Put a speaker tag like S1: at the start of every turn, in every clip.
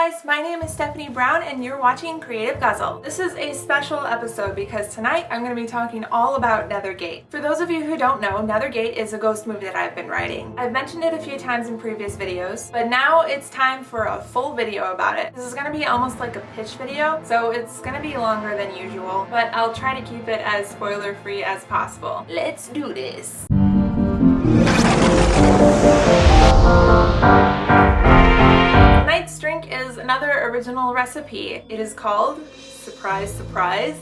S1: guys, my name is Stephanie Brown and you're watching Creative Guzzle. This is a special episode because tonight I'm going to be talking all about Nethergate. For those of you who don't know, Nethergate is a ghost movie that I've been writing. I've mentioned it a few times in previous videos, but now it's time for a full video about it. This is going to be almost like a pitch video, so it's going to be longer than usual, but I'll try to keep it as spoiler free as possible. Let's do this. Tonight's drink is another original recipe. It is called, surprise, surprise,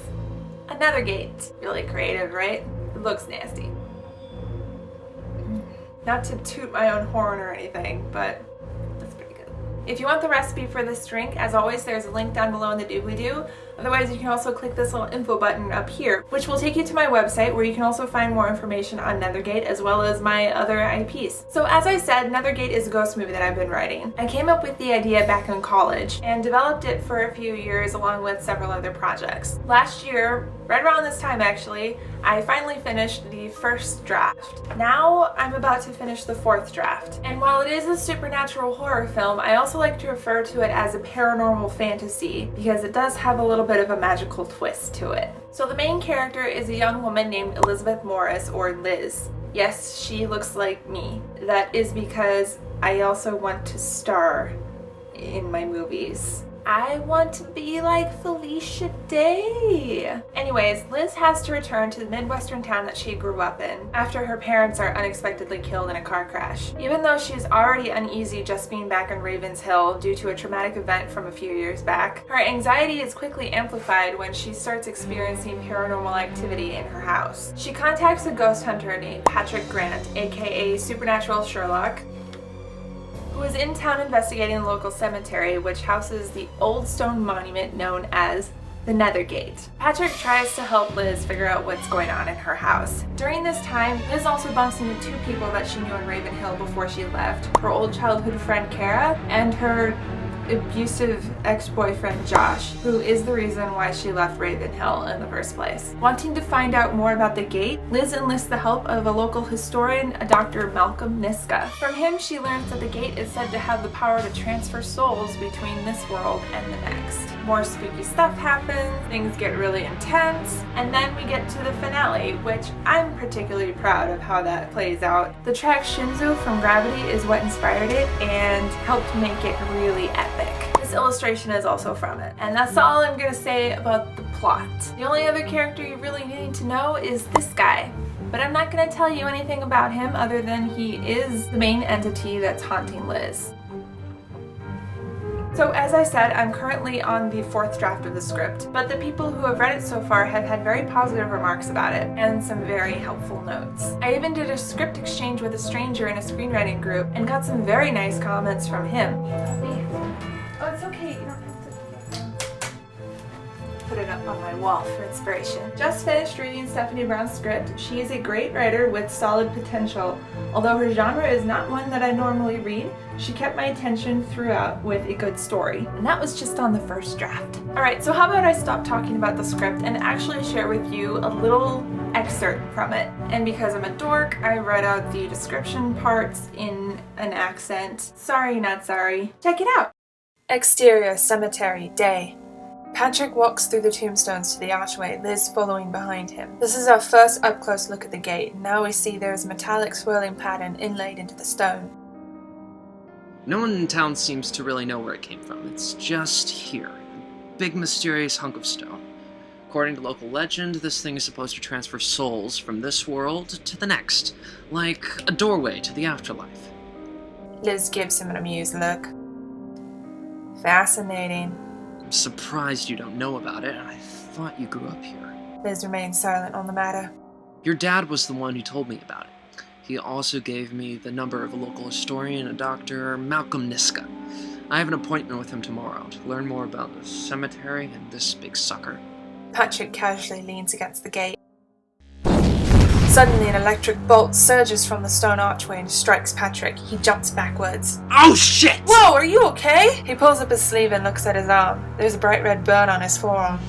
S1: a Nethergate. Really creative, right? It looks nasty. Not to toot my own horn or anything, but that's pretty good. If you want the recipe for this drink, as always, there's a link down below in the doobly-doo. Otherwise, you can also click this little info button up here, which will take you to my website where you can also find more information on Nethergate as well as my other IPs. So as I said, Nethergate is a ghost movie that I've been writing. I came up with the idea back in college and developed it for a few years along with several other projects. Last year, right around this time actually, I finally finished the first draft. Now I'm about to finish the fourth draft. And while it is a supernatural horror film, I also like to refer to it as a paranormal fantasy because it does have a little bit of a magical twist to it. So the main character is a young woman named Elizabeth Morris, or Liz. Yes, she looks like me. That is because I also want to star in my movies. I want to be like Felicia Day. Anyways, Liz has to return to the Midwestern town that she grew up in after her parents are unexpectedly killed in a car crash. Even though she's already uneasy just being back in Ravens Hill due to a traumatic event from a few years back, her anxiety is quickly amplified when she starts experiencing paranormal activity in her house. She contacts a ghost hunter named Patrick Grant, aka Supernatural Sherlock, who is in town investigating the local cemetery, which houses the old stone monument known as the Nethergate. Patrick tries to help Liz figure out what's going on in her house. During this time, Liz also bumps into two people that she knew in Raven Hill before she left: her old childhood friend Kara and her abusive ex-boyfriend Josh, who is the reason why she left Raven Hill in the first place. Wanting to find out more about the gate, Liz enlists the help of a local historian, a Dr. Malcolm Niska. From him, she learns that the gate is said to have the power to transfer souls between this world and the next. More spooky stuff happens, things get really intense, and then we get to the finale, which I'm particularly proud of how that plays out. The track Shinzu from Gravity is what inspired it and helped make it really epic. This illustration is also from it. And that's all I'm gonna say about the plot. The only other character you really need to know is this guy. But I'm not gonna tell you anything about him other than he is the main entity that's haunting Liz. So as I said, I'm currently on the fourth draft of the script, but the people who have read it so far have had very positive remarks about it and some very helpful notes. I even did a script exchange with a stranger in a screenwriting group and got some very nice comments from him. Oh, it's okay. You don't have to put it up on my wall for inspiration. Just finished reading Stephanie Brown's script. She is a great writer with solid potential. Although her genre is not one that I normally read, she kept my attention throughout with a good story. And that was just on the first draft. Alright, so how about I stop talking about the script and actually share with you a little excerpt from it. And because I'm a dork, I read out the description parts in an accent. Sorry, not sorry. Check it out. Exterior cemetery, day. Patrick walks through the tombstones to the archway, Liz following behind him. This is our first up-close look at the gate. Now we see there is a metallic swirling pattern inlaid into the stone.
S2: No one in town seems to really know where it came from. It's just here. A big mysterious hunk of stone. According to local legend, this thing is supposed to transfer souls from this world to the next, like a doorway to the afterlife.
S1: Liz gives him an amused look. Fascinating.
S2: I'm surprised you don't know about it. I thought you grew up here.
S1: Liz remains silent on the matter.
S2: Your dad was the one who told me about it. He also gave me the number of a local historian, a Dr. Malcolm Niska. I have an appointment with him tomorrow to learn more about the cemetery and this big sucker.
S1: Patrick casually leans against the gate. Suddenly, an electric bolt surges from the stone archway and strikes Patrick. He jumps backwards.
S2: Oh shit!
S1: Whoa, are you okay? He pulls up his sleeve and looks at his arm. There's a bright red burn on his forearm.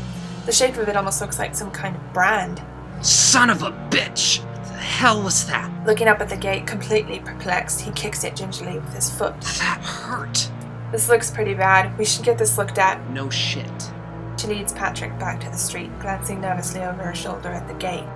S1: The shape of it almost looks like some kind of brand.
S2: Son of a bitch! What the hell was that?
S1: Looking up at the gate, completely perplexed, he kicks it gingerly with his foot.
S2: That hurt.
S1: This looks pretty bad. We should get this looked at.
S2: No shit.
S1: She leads Patrick back to the street, glancing nervously over her shoulder at the gate.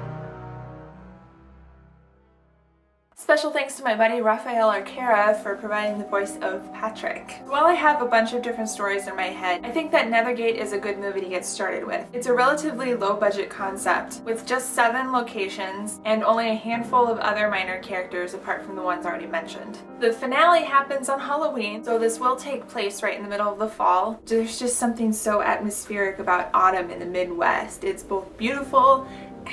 S1: Special thanks to my buddy Rafael Arcara for providing the voice of Patrick. While I have a bunch of different stories in my head, I think that Nethergate is a good movie to get started with. It's a relatively low-budget concept, with just 7 locations and only a handful of other minor characters apart from the ones already mentioned. The finale happens on Halloween, so this will take place right in the middle of the fall. There's just something so atmospheric about autumn in the Midwest. It's both beautiful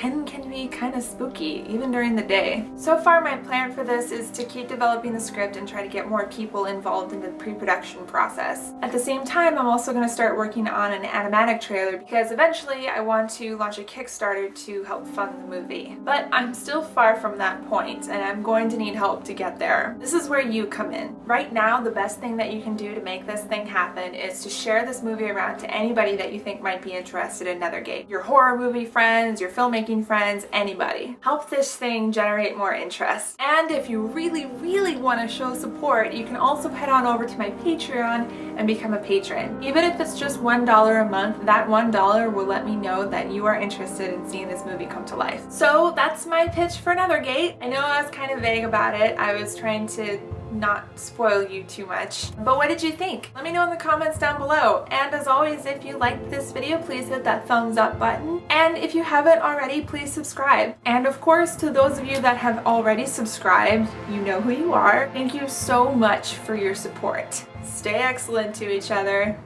S1: and can be kind of spooky, even during the day. So far, my plan for this is to keep developing the script and try to get more people involved in the pre-production process. At the same time, I'm also going to start working on an animatic trailer because eventually I want to launch a Kickstarter to help fund the movie. But I'm still far from that point, and I'm going to need help to get there. This is where you come in. Right now, the best thing that you can do to make this thing happen is to share this movie around to anybody that you think might be interested in Nethergate. Your horror movie friends, your filmmaking friends, anybody. Help this thing generate more interest. And if you really want to show support, you can also head on over to my Patreon and become a patron. Even if it's just $1 a month, that $1 will let me know that you are interested in seeing this movie come to life. So that's my pitch for Nethergate. I know I was kind of vague about it. I was trying to not spoil you too much. But what did you think? Let me know in the comments down below. And as always, if you liked this video, please hit that thumbs up button. And if you haven't already, please subscribe. And of course, to those of you that have already subscribed, you know who you are. Thank you so much for your support. Stay excellent to each other.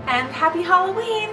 S1: And happy Halloween!